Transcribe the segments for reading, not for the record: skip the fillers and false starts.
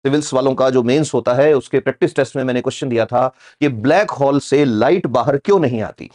Civils वालों का जो मेंस होता है उसके प्रैक्टिस टेस्ट में मैंने क्वेश्चन दिया था कि ब्लैक होल से लाइट बाहर क्यों नहीं आती।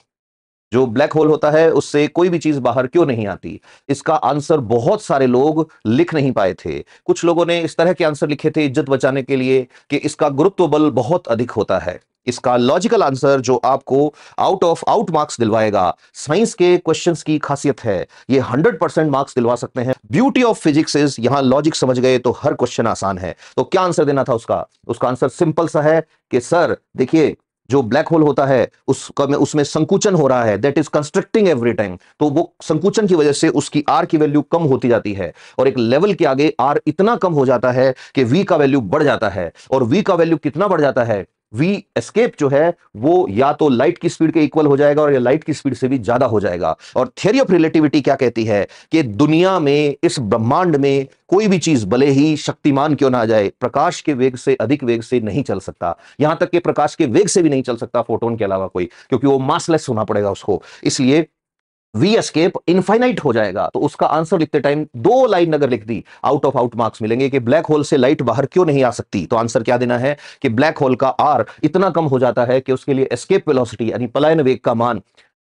जो ब्लैक होल होता है उससे कोई भी चीज बाहर क्यों नहीं आती। इसका आंसर बहुत सारे लोग लिख नहीं पाए थे। कुछ लोगों ने इस तरह के आंसर लिखे थे इज्जत बचाने के लिए कि इसका गुरुत्व बल बहुत अधिक होता है। इसका लॉजिकल आंसर जो आपको आउट मार्क्स दिलवाएगा, साइंस के क्वेश्चंस की खासियत है, ये 100% मार्क्स दिलवा सकते हैं। ब्यूटी ऑफ फिजिक्स इज यहां लॉजिक समझ गए तो हर क्वेश्चन आसान है। तो क्या आंसर देना था उसका? उसका आंसर सिंपल सा है कि सर देखिए, जो ब्लैक होल होता है उसका में उसमें संकुचन हो रहा है, that is constructing every time. तो वो संकुचन की वजह से उसकी आर की वैल्यू कम होती जाती है और एक लेवल के आगे आर इतना कम हो जाता है कि वी का वैल्यू बढ़ जाता है। और वी का वैल्यू कितना बढ़ जाता है? वी एस्केप जो है वो या तो लाइट की स्पीड के इक्वल हो जाएगा और या लाइट की स्पीड से भी ज्यादा हो जाएगा। और थ्योरी ऑफ रिलेटिविटी क्या कहती है कि दुनिया में, इस ब्रह्मांड में कोई भी चीज भले ही शक्तिमान क्यों ना आ जाए, प्रकाश के वेग से अधिक वेग से नहीं चल सकता। यहां तक कि प्रकाश के वेग से भी नहीं चल सकता फोटोन के अलावा कोई, क्योंकि वो मासलेस होना पड़ेगा उसको। इसलिए वी एस्केप इनफाइनाइट हो जाएगा। तो उसका आंसर लिखते टाइम 2 लाइन अगर लिख दी, आउट मार्क्स मिलेंगे कि ब्लैक होल से लाइट बाहर क्यों नहीं आ सकती। तो आंसर क्या देना है कि ब्लैक होल का आर इतना कम हो जाता है कि उसके लिए एस्केप वेलोसिटी यानी पलायन वेग का मान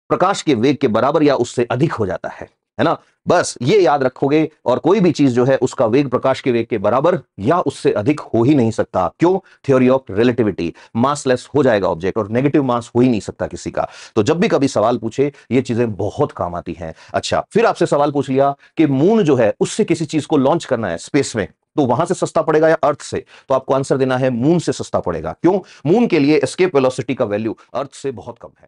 प्रकाश के वेग के बराबर या उससे अधिक हो जाता है ना। बस ये याद रखोगे और कोई भी चीज जो है उसका वेग प्रकाश के वेग के बराबर या उससे अधिक हो ही नहीं सकता। क्यों? थ्योरी ऑफ रिलेटिविटी, मासलेस हो जाएगा ऑब्जेक्ट और नेगेटिव मास हो ही नहीं सकता किसी का। तो जब भी कभी सवाल पूछे ये चीजें बहुत काम आती हैं। अच्छा, फिर आपसे सवाल पूछ लिया कि मून जो है उससे किसी चीज को लॉन्च करना है स्पेस में, तो वहां से सस्ता पड़ेगा या अर्थ से? तो आपको आंसर देना है मून से सस्ता पड़ेगा। क्यों? मून के लिए एस्केप वेलोसिटी का वैल्यू अर्थ से बहुत कम है।